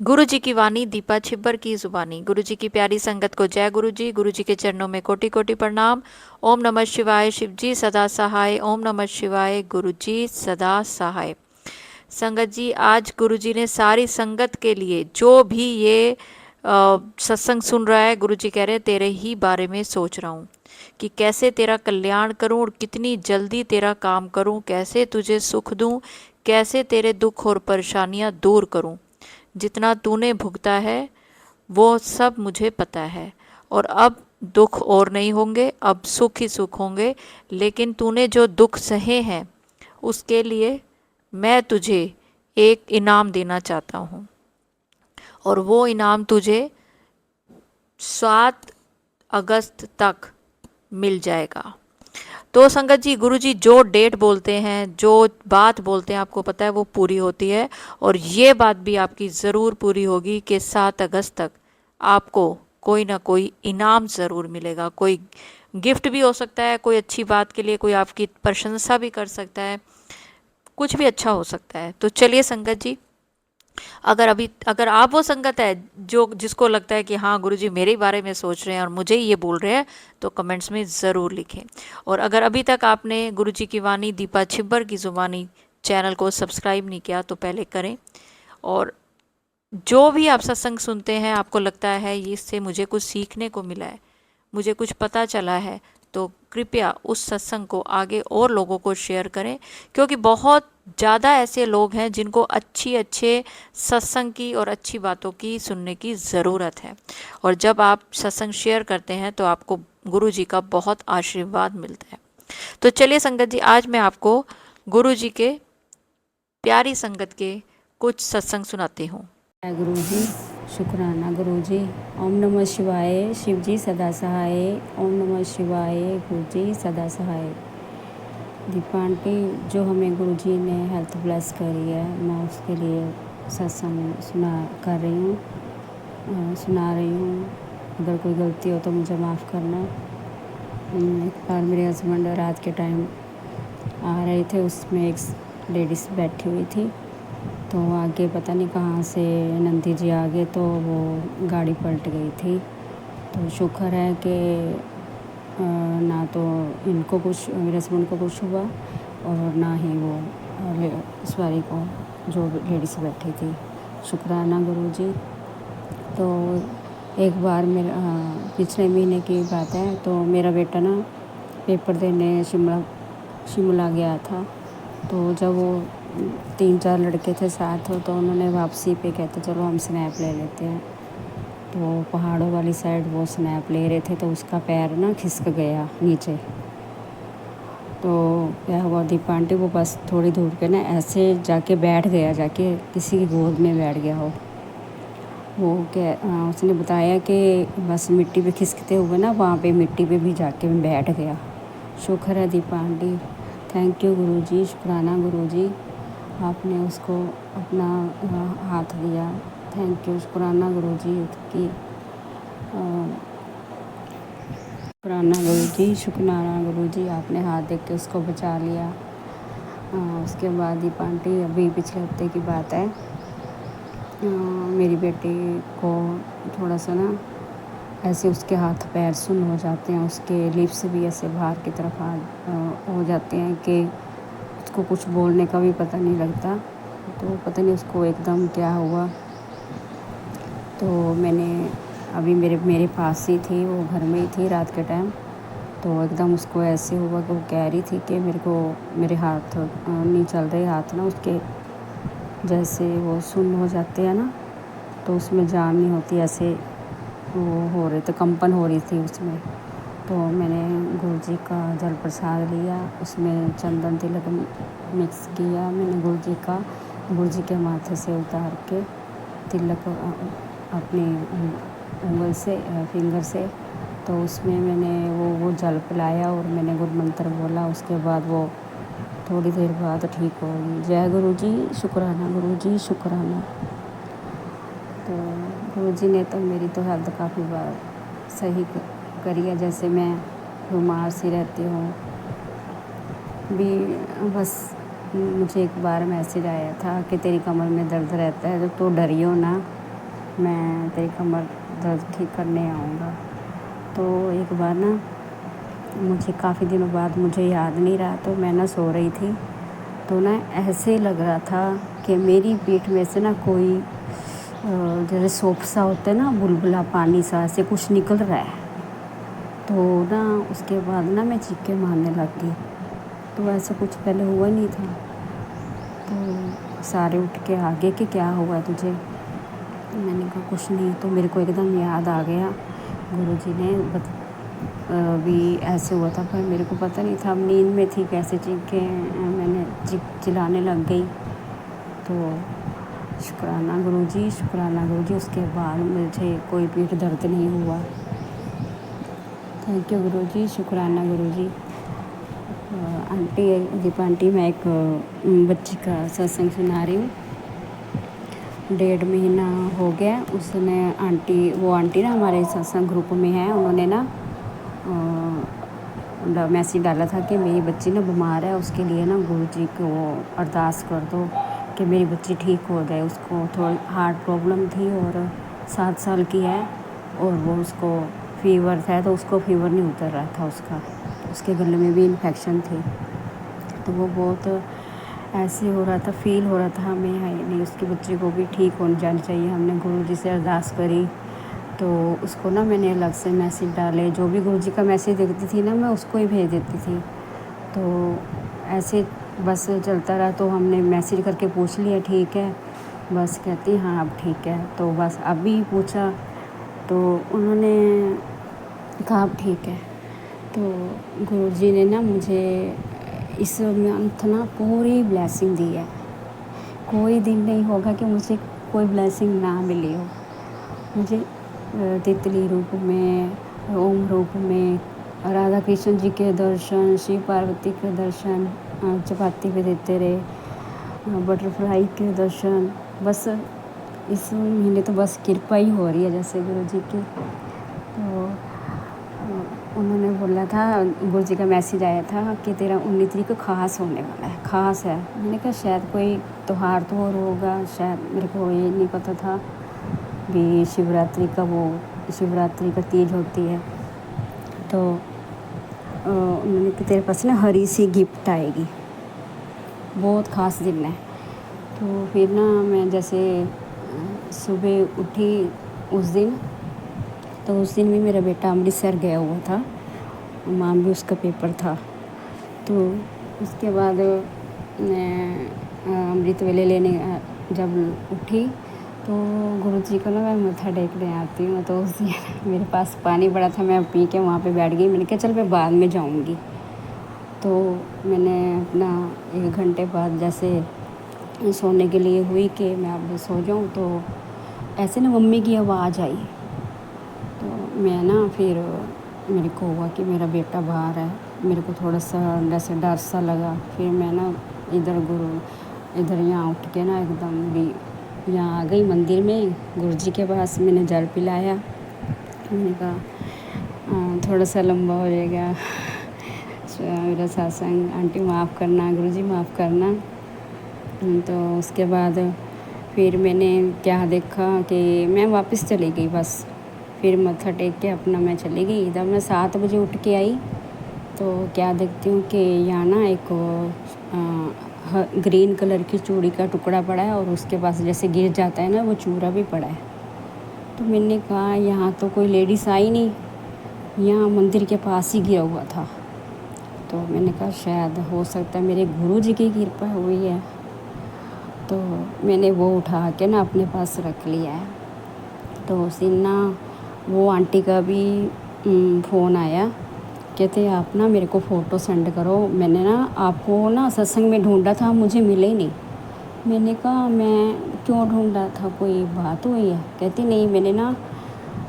गुरु जी की वाणी दीपा छिब्बर की जुबानी। गुरु जी की प्यारी संगत को जय गुरु जी। गुरु जी के चरणों में कोटि कोटि प्रणाम। ओम नमः शिवाय। शिव जी सदा सहाय। ओम नमः शिवाय। गुरु जी सदा सहाय। संगत जी, आज गुरु जी ने सारी संगत के लिए, जो भी ये सत्संग सुन रहा है, गुरु जी कह रहे तेरे ही बारे में सोच रहा हूँ कि कैसे तेरा कल्याण करूं और कितनी जल्दी तेरा काम करूं, कैसे तुझे सुख दूं, कैसे तेरे दुख और परेशानियां दूर करूं। जितना तूने भुगता है वो सब मुझे पता है, और अब दुख और नहीं होंगे, अब सुख ही सुख होंगे। लेकिन तूने जो दुख सहे हैं उसके लिए मैं तुझे एक इनाम देना चाहता हूँ, और वो इनाम तुझे 7 अगस्त तक मिल जाएगा। तो संगत जी, गुरु जी जो डेट बोलते हैं, जो बात बोलते हैं, आपको पता है वो पूरी होती है। और ये बात भी आपकी ज़रूर पूरी होगी कि 7 अगस्त तक आपको कोई ना कोई इनाम ज़रूर मिलेगा। कोई गिफ्ट भी हो सकता है, कोई अच्छी बात के लिए कोई आपकी प्रशंसा भी कर सकता है, कुछ भी अच्छा हो सकता है। तो चलिए संगत जी, अगर आप वो संगत है जो जिसको लगता है कि हाँ गुरुजी मेरे बारे में सोच रहे हैं और मुझे ये बोल रहे हैं, तो कमेंट्स में ज़रूर लिखें। और अगर अभी तक आपने गुरुजी की वाणी दीपा छिब्बर की ज़ुबानी चैनल को सब्सक्राइब नहीं किया तो पहले करें। और जो भी आप सत्संग सुनते हैं, आपको लगता है ये इससे मुझे कुछ सीखने को मिला है, मुझे कुछ पता चला है, तो कृपया उस सत्संग को आगे और लोगों को शेयर करें। क्योंकि बहुत ज़्यादा ऐसे लोग हैं जिनको अच्छे सत्संग की और अच्छी बातों की सुनने की ज़रूरत है। और जब आप सत्संग शेयर करते हैं तो आपको गुरु जी का बहुत आशीर्वाद मिलता है। तो चलिए संगत जी, आज मैं आपको गुरु जी के प्यारी संगत के कुछ सत्संग सुनाती हूँ। जय गुरु जी, शुक्राना गुरु जी। ओम नमः शिवाय। शिव जी सदा सहाय। ओम नमः शिवाय। गुरु जी सदा सहाय। दीपा आंटी, जो हमें गुरु जी ने हेल्थ ब्लेस करी है, मैं उसके लिए सत्संग सुना रही हूँ। अगर कोई गलती हो तो मुझे माफ़ करना। एक बार मेरे हस्बैंड रात के टाइम आ रहे थे, उसमें एक लेडीज़ बैठी हुई थी, तो आगे पता नहीं कहाँ से नंदी जी आ गए, तो वो गाड़ी पलट गई थी। तो शुक्र है कि ना तो इनको कुछ, मेरे हस्बैंड को कुछ हुआ, और ना ही वो सवारी को, जो लेडीज़ बैठी थी। शुक्राना गुरु जी। तो एक बार मेरा पिछले महीने की बात है, तो मेरा बेटा ना पेपर देने शिमला गया था। तो जब वो 3-4 लड़के थे साथ हो, तो उन्होंने वापसी पे कहते चलो हम स्नैप ले लेते हैं। तो पहाड़ों वाली साइड वो स्नैप ले रहे थे, तो उसका पैर ना खिसक गया नीचे। तो क्या हुआ दीपा आंटी, वो बस थोड़ी दूर के ना ऐसे जाके बैठ गया, जाके किसी की गोद में बैठ गया हो। वो क्या उसने बताया कि बस मिट्टी पे खिसकते हुए ना वहाँ पे मिट्टी पे भी जाके बैठ गया। शुक्र है दीपा आंटी। थैंक यू गुरु जी, शुक्राना गुरु जी, आपने उसको अपना हाथ दिया। थैंक यू, शुक्राना गुरु जी की शुक्राना गुरु जी, शुक्राना गुरु जी, आपने हाथ देख के उसको बचा लिया। उसके बाद दीपा आंटी, अभी पिछले हफ्ते की बात है, मेरी बेटी को थोड़ा सा ना ऐसे उसके हाथ पैर सुन्न हो जाते हैं, उसके लिप्स भी ऐसे बाहर की तरफ हो जाते हैं कि उसको कुछ बोलने का भी पता नहीं लगता। तो पता नहीं उसको एकदम क्या हुआ। तो मैंने अभी मेरे पास ही थी, वो घर में ही थी रात के टाइम। तो एकदम उसको ऐसे हुआ कि वो कह रही थी कि मेरे हाथ नहीं चल रहे, हाथ ना उसके जैसे वो सुन्न हो जाते हैं ना, तो उसमें जान नहीं होती, ऐसे वो हो रहे थे, कंपन हो रही थी उसमें। तो मैंने गुरु जी का जल प्रसाद लिया, उसमें चंदन तिलक मिक्स किया मैंने गुरु जी के माथे से उतार के तिलक अपनी उंगल से, फिंगर से, तो उसमें मैंने वो जल पिलाया और मैंने गुरु मंत्र बोला। उसके बाद वो थोड़ी देर बाद ठीक हो गई। जय गुरु जी, शुक्राना गुरु जी, शुक्राना। तो गुरु जी ने तो मेरी तो हेल्थ काफ़ी बार सही करी है। जैसे मैं बीमार सी रहती हूँ भी, बस मुझे एक बार मैसेज आया था कि तेरी कमर में दर्द रहता है तो डरियो ना, मैं तेरी कमर दर्द ठीक करने आऊँगा। तो एक बार ना मुझे काफ़ी दिनों बाद, मुझे याद नहीं रहा, तो मैं ना सो रही थी, तो ना ऐसे लग रहा था कि मेरी पीठ में से ना कोई जैसे सोप सा होता है ना, बुलबुला पानी सा ऐसे कुछ निकल रहा है। तो ना उसके बाद ना मैं चीखें मारने लग गई। तो ऐसा कुछ पहले हुआ नहीं था। तो सारे उठ के आ गए कि क्या हुआ तुझे। मैंने कहा कुछ नहीं। तो मेरे को एकदम याद आ गया, गुरुजी ने भी ऐसे हुआ था, पर मेरे को पता नहीं था, नींद में थी, कैसे चीखे मैंने चिल्लाने लग गई। तो शुक्राना गुरुजी, शुक्राना गुरुजी। उसके बाद मुझे कोई पीठ दर्द नहीं हुआ। थैंक यू गुरुजी, शुक्राना गुरुजी। आंटी, दीपा आंटी, मैं एक बच्ची का सत्संग सुना रही हूँ। 1.5 महीना हो गया। उसने वो आंटी ना हमारे सत्संग ग्रुप में है, उन्होंने ना मैसेज डाला था कि मेरी बच्ची ना बीमार है, उसके लिए ना गुरुजी को अरदास कर दो कि मेरी बच्ची ठीक हो जाए। उसको थोड़ी हार्ट प्रॉब्लम थी और 7 साल की है, और वो उसको फीवर था, तो उसको फीवर नहीं उतर रहा था उसके गले में भी इन्फेक्शन थी। तो वो बहुत ऐसे हो रहा था, फील हो रहा था हमें, हाय नहीं उसकी बच्ची को भी ठीक हो जानी चाहिए। हमने गुरुजी से अरदास करी, तो उसको ना मैंने अलग से मैसेज डाले। जो भी गुरुजी का मैसेज देखती थी ना, मैं उसको ही भेज देती थी। तो ऐसे बस चलता रहा। तो हमने मैसेज करके पूछ लिया, ठीक है, बस कहती हाँ अब ठीक है। तो बस अभी पूछा तो उन्होंने कहा अब ठीक है। तो गुरुजी ने ना मुझे इस मंथ ना पूरी ब्लेसिंग दी है। कोई दिन नहीं होगा कि मुझे कोई ब्लेसिंग ना मिली हो। मुझे तितली रूप में, ओम रूप में, राधा कृष्ण जी के दर्शन, शिव पार्वती के दर्शन, चपाती पे देते रहे, बटरफ्लाई के दर्शन। बस इस महीने तो बस कृपा ही हो रही है जैसे गुरु जी की। तो उन्होंने बोला था, गुरु जी का मैसेज आया था कि तेरा 19 तारीख को खास होने वाला है, खास है। मैंने कहा शायद कोई त्योहार तो और होगा, शायद मेरे को ये नहीं पता था भी शिवरात्रि का तीज होती है। तो उन्होंने कि तेरे पास ना हरी सी गिफ्ट आएगी, बहुत ख़ास दिन है। तो फिर ना मैं जैसे सुबह उठी उस दिन, तो उस दिन भी मेरा बेटा अमृतसर गया हुआ था, माँ भी उसका पेपर था। तो उसके बाद मैं अमृत वेले लेने जब उठी तो गुरुजी को ना मैं मत्था टेकने आती हूँ। तो उस दिन मेरे पास पानी पड़ा था, मैं पी के वहाँ पे बैठ गई। मैंने कहा चल मैं बाद में जाऊँगी। तो मैंने अपना 1 घंटे बाद जैसे सोने के लिए हुई कि मैं अब सो जाऊँ, तो ऐसे ना मम्मी की आवाज़ आई। तो मैं ना फिर मेरे को हुआ कि मेरा बेटा बाहर है। मेरे को थोड़ा सा जैसे डर सा लगा। फिर मैं ना इधर यहाँ उठ के ना एकदम भी यहाँ आ गई मंदिर में, गुरुजी के पास। मैंने जल पिलाया। मैंने कहा थोड़ा सा लंबा हो जाएगा मेरा सत्संग, आंटी माफ़ करना, गुरुजी माफ़ करना। तो उसके बाद फिर मैंने क्या देखा कि मैं वापस चली गई बस। फिर मत्था टेक के अपना मैं चली गई। जब मैं 7 बजे उठ के आई तो क्या देखती हूँ कि यहाँ ना एक ग्रीन कलर की चूड़ी का टुकड़ा पड़ा है, और उसके पास जैसे गिर जाता है ना वो चूड़ा भी पड़ा है। तो मैंने कहा यहाँ तो कोई लेडीज़ आई नहीं, यहाँ मंदिर के पास ही गिरा हुआ था। तो मैंने कहा शायद हो सकता है मेरे गुरु जी की कृपा हुई है। तो मैंने वो उठा के ना अपने पास रख लिया है। तो उस दिन ना वो आंटी का भी फ़ोन आया, कहते आप ना मेरे को फ़ोटो सेंड करो। मैंने ना आपको ना सत्संग में ढूंढा था, मुझे मिले नहीं। मैंने कहा मैं क्यों ढूंढा था, कोई बात हुई है? कहती नहीं, मैंने ना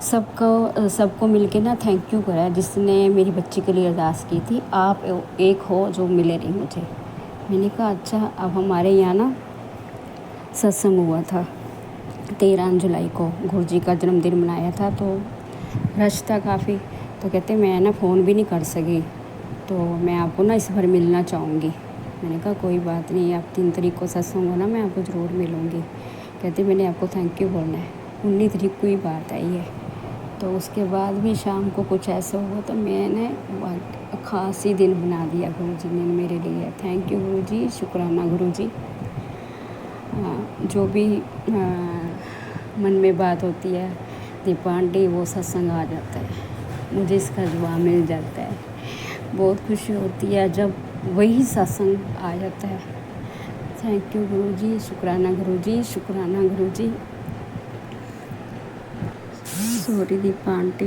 सबको मिलके ना थैंक यू करा जिसने मेरी बच्ची के लिए अरदास की थी। आप एक हो जो मिले नहीं मुझे। मैंने कहा अच्छा। अब हमारे यहाँ ना सत्संग हुआ था 13 जुलाई को, गुरुजी का जन्मदिन मनाया था, तो रश था काफ़ी। तो कहते मैं ना फ़ोन भी नहीं कर सकी, तो मैं आपको ना इस बार मिलना चाहूँगी। मैंने कहा कोई बात नहीं, आप 3 तारीख को सत्संग हो ना, मैं आपको ज़रूर मिलूँगी। कहते मैंने आपको थैंक यू बोलना है। 19 तारीख को ही बात आई है। तो उसके बाद भी शाम को कुछ ऐसा हुआ तो मैंने ख़ास ही दिन बना दिया गुरुजी ने मेरे लिए। थैंक यू गुरुजी, शुक्राना गुरुजी। जो भी मन में बात होती है दीपा आंटी, वो सत्संग आ जाता है, मुझे इसका जवाब मिल जाता है। बहुत खुशी होती है जब वही सत्संग आ जाता है। थैंक यू गुरुजी, शुक्राना गुरुजी, शुक्राना गुरुजी। सॉरी दीपा आंटी,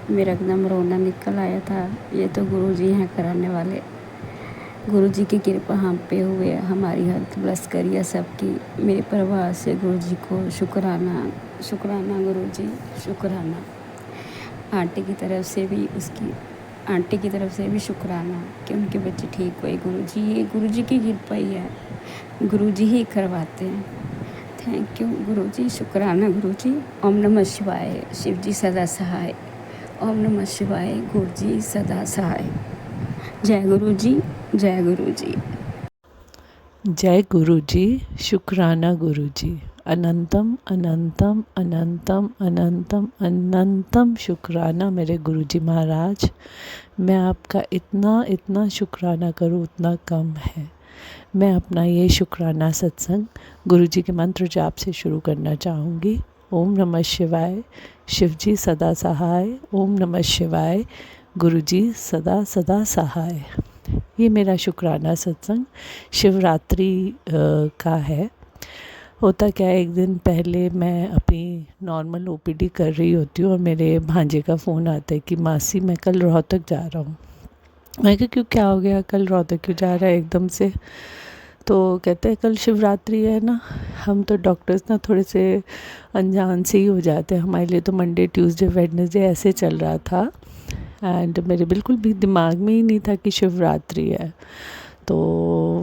मेरा एकदम रोना निकल आया था। ये तो गुरुजी हैं कराने वाले। गुरुजी की कृपा हम पे हुए, हमारी हेल्थ ब्लेस करिए सबकी। मेरे परिवार से गुरुजी को शुक्राना, शुक्राना गुरुजी, शुक्राना। आंटी की तरफ से भी उसकी आंटी की तरफ से भी शुक्राना कि उनके बच्चे ठीक हुए। गुरुजी, ये गुरुजी की कृपा ही है, गुरुजी ही करवाते हैं। थैंक यू गुरुजी, शुक्राना गुरुजी। ओम नमः शिवाय, शिव जी सदा सहाय। ओम नमः शिवाय, गुरुजी सदा सहाय। जय गुरुजी, जय गुरुजी। जय गुरुजी, शुक्राना गुरुजी। अनंतम अनंतम अनंतम अनंतम अनंतम शुक्राना मेरे गुरुजी महाराज। मैं आपका इतना इतना शुक्राना करूँ उतना कम है। मैं अपना ये शुक्राना सत्संग गुरुजी के मंत्र जाप से शुरू करना चाहूँगी। ओम नमः शिवाय, शिवजी सदा सहाय। ओम नमः शिवाय, गुरुजी सदा सदा सहाय। ये मेरा शुक्राना सत्संग शिवरात्रि का है। होता क्या है, एक दिन पहले मैं अपनी नॉर्मल ओपीडी कर रही होती हूँ और मेरे भांजे का फ़ोन आता है कि मासी मैं कल रोहतक जा रहा हूँ। मैं कहा क्यों, क्या हो गया, कल रोहतक क्यों जा रहा है एकदम से? तो कहते हैं कल शिवरात्रि है ना। हम तो डॉक्टर्स ना थोड़े से अनजान से ही हो जाते हैं। हमारे लिए तो मंडे ट्यूसडे वेडनेसडे ऐसे चल रहा था एंड मेरे बिल्कुल भी दिमाग में ही नहीं था कि शिवरात्रि है। तो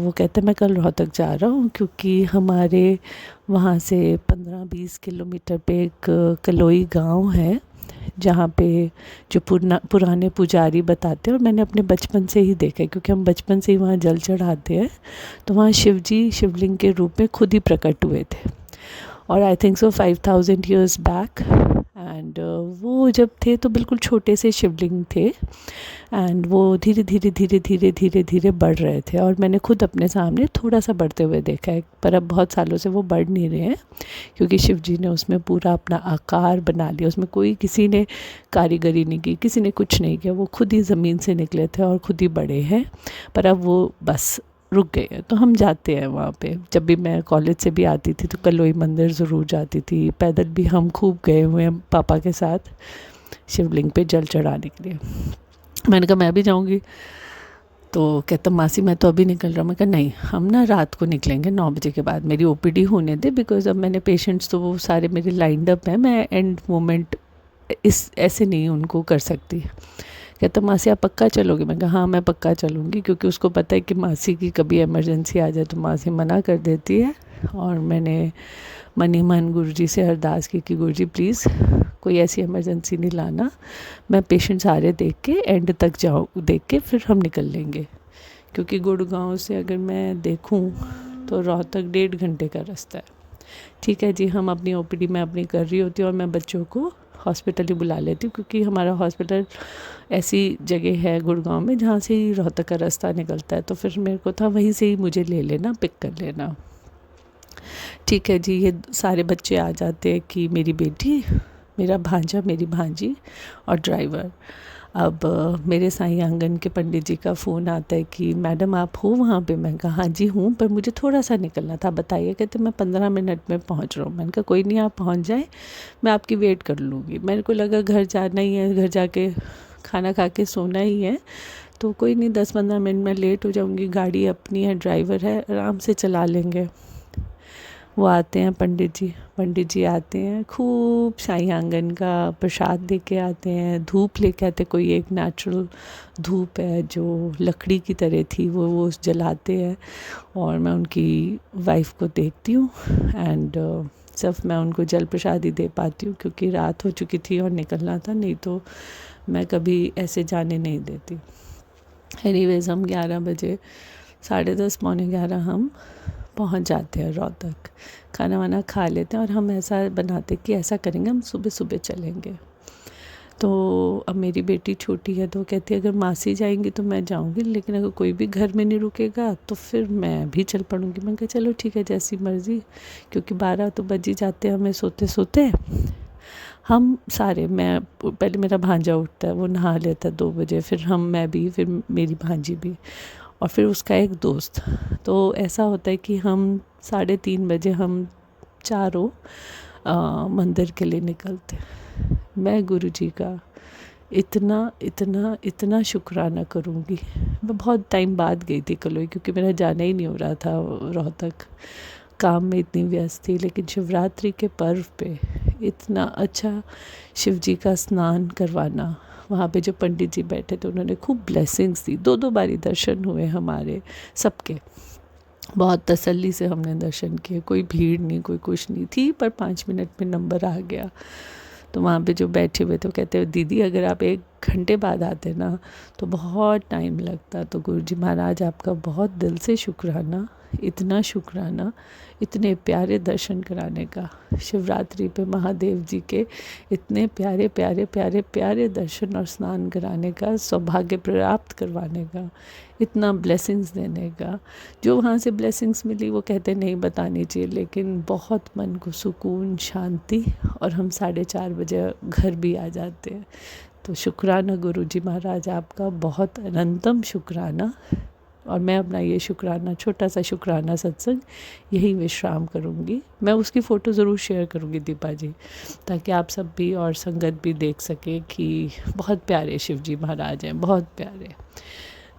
वो कहते हैं मैं कल रोहतक जा रहा हूँ क्योंकि हमारे वहाँ से 15-20 किलोमीटर पे एक कलोई गांव है जहाँ पे जो पुराने पुजारी बताते हैं, और मैंने अपने बचपन से ही देखा है क्योंकि हम बचपन से ही वहाँ जल चढ़ाते हैं। तो वहाँ शिव जी शिवलिंग के रूप में खुद ही प्रकट हुए थे और I think so 5000 years back. And वो जब थे तो बिल्कुल छोटे से शिवलिंग थे एंड वो धीरे धीरे धीरे धीरे धीरे धीरे बढ़ रहे थे और मैंने खुद अपने सामने थोड़ा सा बढ़ते हुए देखा है। पर अब बहुत सालों से वो बढ़ नहीं रहे हैं क्योंकि शिव जी ने उसमें पूरा अपना आकार बना लिया। उसमें कोई किसी ने कारीगरी नहीं की, किसी ने कुछ नहीं किया, वो खुद ही ज़मीन से निकले थे और खुद ही बड़े हैं। पर अब वो बस रुक गए हैं। तो हम जाते हैं वहाँ पे। जब भी मैं कॉलेज से भी आती थी तो कलोई मंदिर ज़रूर जाती थी। पैदल भी हम खूब गए हुए हैं पापा के साथ शिवलिंग पे जल चढ़ाने के लिए। मैंने कहा मैं भी जाऊँगी। तो कहता मासी मैं तो अभी निकल रहा हूँ। मैं कहा नहीं, हम ना रात को निकलेंगे 9 बजे के बाद, मेरी ओपीडी होने दे, बिकॉज अब मैंने पेशेंट्स तो वो सारे मेरे लाइंड अप हैं, मैं एंड मोमेंट इस ऐसे नहीं उनको कर सकती। कहता मासी आप पक्का चलोगे? मैं कहा हाँ मैं पक्का चलूँगी, क्योंकि उसको पता है कि मासी की कभी इमरजेंसी आ जाए तो मासी मना कर देती है। और मैंने मन ही मन गुरुजी से अरदास की कि गुरुजी प्लीज़ कोई ऐसी इमरजेंसी नहीं लाना, मैं पेशेंट सारे देख के एंड तक देख के फिर हम निकल लेंगे। क्योंकि गुड़गांव से अगर मैं देखूं तो रोहतक 1.5 घंटे का रास्ता है। ठीक है जी, हम अपनी ओपीडी में अपनी कर रही होती हूँ और मैं बच्चों को हॉस्पिटल ही बुला लेती हूँ, क्योंकि हमारा हॉस्पिटल ऐसी जगह है गुड़गांव में जहाँ से ही रोहतक का रास्ता निकलता है। तो फिर मेरे को था वहीं से ही मुझे ले लेना, पिक कर लेना। ठीक है जी, ये सारे बच्चे आ जाते हैं कि मेरी बेटी, मेरा भांजा, मेरी भांजी और ड्राइवर। अब मेरे साईं आंगन के पंडित जी का फ़ोन आता है कि मैडम आप हो वहाँ पे? मैं कहा हाँ जी हूँ, पर मुझे थोड़ा सा निकलना था, बताइए। कहते मैं 15 मिनट में पहुँच रहा हूँ। मैंने कहा कोई नहीं, आप पहुँच जाए, मैं आपकी वेट कर लूँगी। मेरे को लगा घर जाना ही है, घर जाके खाना खा के सोना ही है, तो कोई नहीं 10-15 मिनट में लेट हो जाऊँगी, गाड़ी अपनी है, ड्राइवर है, आराम से चला लेंगे। वो आते हैं पंडित जी आते हैं, खूब साईं आंगन का प्रसाद दे के आते हैं, धूप लेके आते। कोई एक नेचुरल धूप है जो लकड़ी की तरह थी, वो जलाते हैं और मैं उनकी वाइफ को देखती हूँ एंड सिर्फ मैं उनको जल प्रसाद ही दे पाती हूँ, क्योंकि रात हो चुकी थी और निकलना था, नहीं तो मैं कभी ऐसे जाने नहीं देती। एनीवेज हम 11 बजे, 10:30 पौने 11 हम पहुंच जाते हैं रोहतक, खाना वाना खा लेते हैं और हम ऐसा बनाते कि ऐसा करेंगे, हम सुबह सुबह चलेंगे। तो अब मेरी बेटी छोटी है तो वो कहती है अगर मासी जाएंगी तो मैं जाऊंगी, लेकिन अगर कोई भी घर में नहीं रुकेगा तो फिर मैं भी चल पड़ूंगी। मैं कहा चलो ठीक है, जैसी मर्ज़ी, क्योंकि 12 तो बज ही जाते हैं हमें सोते सोते। हम सारे, मैं पहले, मेरा भांजा उठता है, वो नहा लेता है 2 बजे, फिर मैं भी, फिर मेरी भांजी भी, और फिर उसका एक दोस्त। तो ऐसा होता है कि हम 3:30 बजे हम चारों मंदिर के लिए निकलते। मैं गुरुजी का इतना इतना इतना शुक्राना करूँगी। मैं बहुत टाइम बाद गई थी कलोई, क्योंकि मेरा जाना ही नहीं हो रहा था रोहतक, काम में इतनी व्यस्त थी। लेकिन शिवरात्रि के पर्व पे इतना अच्छा शिव जी का स्नान करवाना, वहाँ पे जो पंडित जी बैठे थे उन्होंने खूब ब्लेसिंग्स दी। 2-2 बारी दर्शन हुए हमारे सबके, बहुत तसल्ली से हमने दर्शन किए, कोई भीड़ नहीं, कोई कुछ नहीं थी, पर 5 मिनट में नंबर आ गया। तो वहाँ पे जो बैठे हुए थे वो कहते हैं दीदी अगर आप 1 घंटे बाद आते ना तो बहुत टाइम लगता। तो गुरुजी महाराज आपका बहुत दिल से शुक्राना, इतना शुक्राना, इतने प्यारे दर्शन कराने का, शिवरात्रि पे महादेव जी के इतने प्यारे प्यारे प्यारे प्यारे दर्शन और स्नान कराने का, सौभाग्य प्राप्त करवाने का, इतना ब्लेसिंग्स देने का। जो वहाँ से ब्लेसिंग्स मिली वो कहते नहीं बतानी चाहिए, लेकिन बहुत मन को सुकून, शांति, और हम 4:30 बजे घर भी आ जाते हैं। तो शुक्राना गुरुजी महाराज आपका, बहुत अनंतम शुक्राना। और मैं अपना ये शुक्राना, छोटा सा शुक्राना सत्संग यही विश्राम करूँगी। मैं उसकी फ़ोटो ज़रूर शेयर करूँगी दीपा जी, ताकि आप सब भी और संगत भी देख सके कि बहुत प्यारे शिव जी महाराज हैं, बहुत प्यारे।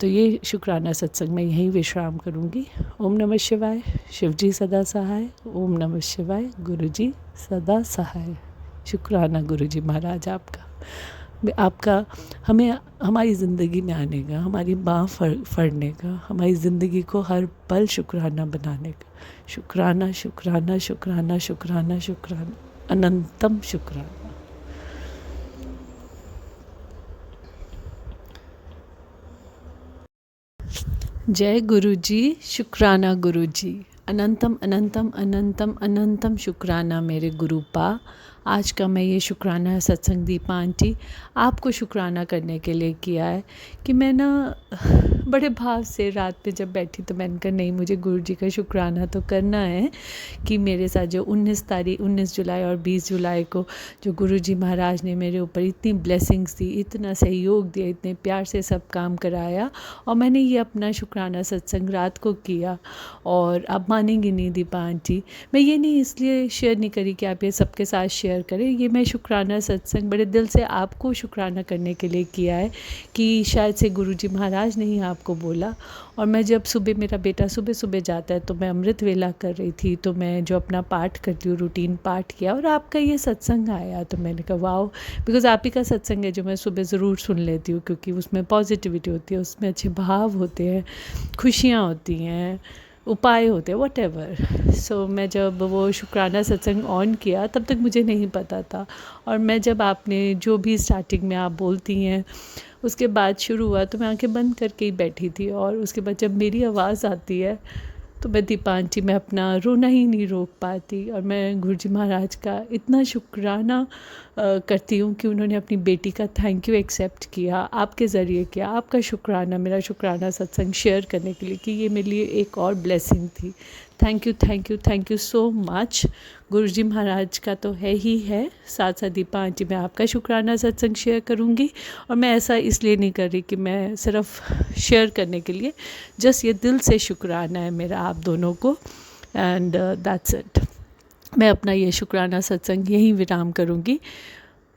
तो ये शुक्राना सत्संग मैं यहीं विश्राम करूँगी। ओम नमः शिवाय, शिव जी सदा सहाय। ओम नमः शिवाय, गुरु जी सदा सहाय। शुक्राना गुरु जी महाराज आपका हमें हमारी ज़िंदगी में आने का, हमारी बाँह फड़ने का, हमारी ज़िंदगी को हर पल शुक्राना बनाने का। शुक्राना शुक्राना शुक्राना शुक्राना शुक्राना, अनंतम शुक्राना। जय गुरु जी, शुक्राना गुरु जी, अनंतम अनंतम अनंतम अनंतम शुक्राना मेरे गुरुपा। आज का मैं ये शुक्राना सत्संग दीपा आंटी आपको शुक्राना करने के लिए किया है कि मैं ना बड़े भाव से रात पे जब बैठी तो मैंने कहा नहीं, मुझे गुरु जी का शुक्राना तो करना है कि मेरे साथ जो 19 जुलाई और 20 जुलाई को जो गुरु जी महाराज ने मेरे ऊपर इतनी ब्लेसिंग्स दी, इतना सहयोग दिया, इतने प्यार से सब काम कराया, और मैंने ये अपना शुक्राना सत्संग रात को किया। और आप मानेंगी नहीं दीपा आंटी, मैं ये नहीं इसलिए शेयर नहीं करी कि आप ये सबके साथ शेयर करें, ये मैं शुक्राना सत्संग बड़े दिल से आपको शुक्राना करने के लिए किया है कि शायद से गुरुजी महाराज ने ही आपको बोला। और मैं जब सुबह, मेरा बेटा सुबह सुबह जाता है तो मैं अमृत वेला कर रही थी, तो मैं जो अपना पाठ करती हूँ रूटीन पाठ किया और आपका ये सत्संग आया, तो मैंने कहा वाओ, बिकॉज़ आप ही का सत्संग है जो मैं सुबह ज़रूर सुन लेती हूँ, क्योंकि उसमें पॉजिटिविटी होती है, उसमें अच्छे भाव होते हैं, खुशियाँ होती हैं, उपाय होते हैं, वट एवर। सो मैं जब वो शुक्राना सत्संग ऑन किया तब तक मुझे नहीं पता था, और मैं जब आपने जो भी स्टार्टिंग में आप बोलती हैं उसके बाद शुरू हुआ तो मैं आंखें बंद करके ही बैठी थी, और उसके बाद जब मेरी आवाज़ आती है तो मैं दीपा आंटी में अपना रोना ही नहीं रोक पाती। और मैं गुरुजी महाराज का इतना शुक्राना करती हूँ कि उन्होंने अपनी बेटी का थैंक यू एक्सेप्ट किया, आपके ज़रिए किया। आपका शुक्राना, मेरा शुक्राना सत्संग शेयर करने के लिए, कि ये मेरे लिए एक और ब्लेसिंग थी। Thank you thank you thank you so much. Guruji Maharaj का तो है ही है, साथ साथ दीपा आंटी मैं आपका शुक्राना सत्संग शेयर करूँगी। और मैं ऐसा इसलिए नहीं कर रही कि मैं सिर्फ शेयर करने के लिए, जस्ट ये दिल से शुक्राना है मेरा आप दोनों को, एंड दैट्स इट। मैं अपना ये शुक्राना सत्संग यहीं विराम करूँगी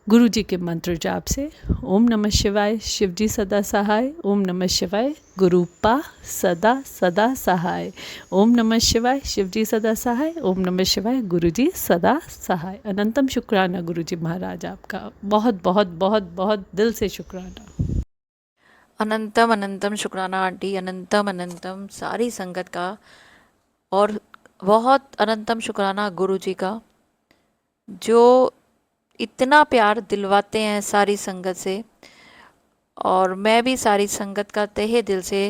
गुरु जी के मंत्र जाप से। ओम नमः शिवाय, शिव जी सदा सहाय। ओम नमः शिवाय, गुरुपा सदा सदा सहाय। ओम नमः शिवाय, शिव जी सदा सहाय। ओम नमः शिवाय, गुरु जी सदा सहाय। अनंतम शुक्राना गुरु जी महाराज आपका, बहुत बहुत बहुत बहुत दिल से शुक्राना। अनंतम अनंतम शुक्राना आंटी, अनंतम अनंतम सारी संगत का, और बहुत अनंतम शुक्राना गुरु जी का जो इतना प्यार दिलवाते हैं सारी संगत से। और मैं भी सारी संगत का तहे दिल से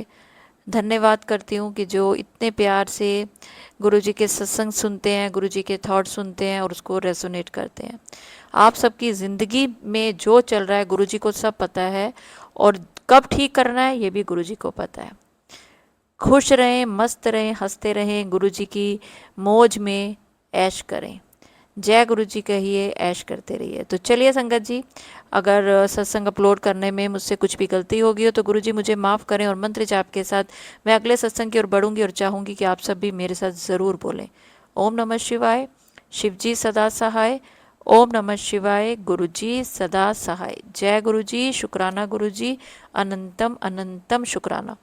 धन्यवाद करती हूँ कि जो इतने प्यार से गुरु जी के सत्संग सुनते हैं, गुरु जी के थॉट सुनते हैं और उसको रेजोनेट करते हैं। आप सबकी ज़िंदगी में जो चल रहा है गुरु जी को सब पता है, और कब ठीक करना है ये भी गुरु जी को पता है। खुश रहें, मस्त रहें, हंसते रहें, गुरु जी की मौज में ऐश करें। जय गुरु जी कहिए, ऐश करते रहिए। तो चलिए संगत जी, अगर सत्संग अपलोड करने में मुझसे कुछ भी गलती होगी हो तो गुरु जी मुझे माफ़ करें, और मंत्र जाप के साथ मैं अगले सत्संग की ओर बढ़ूंगी और चाहूँगी कि आप सब भी मेरे साथ ज़रूर बोलें। ओम नमः शिवाय, शिव जी सदा सहाय। ओम नमः शिवाय, गुरु जी सदा सहाय। जय गुरु जी, शुक्राना गुरु जी, अनंतम अनंतम शुक्राना।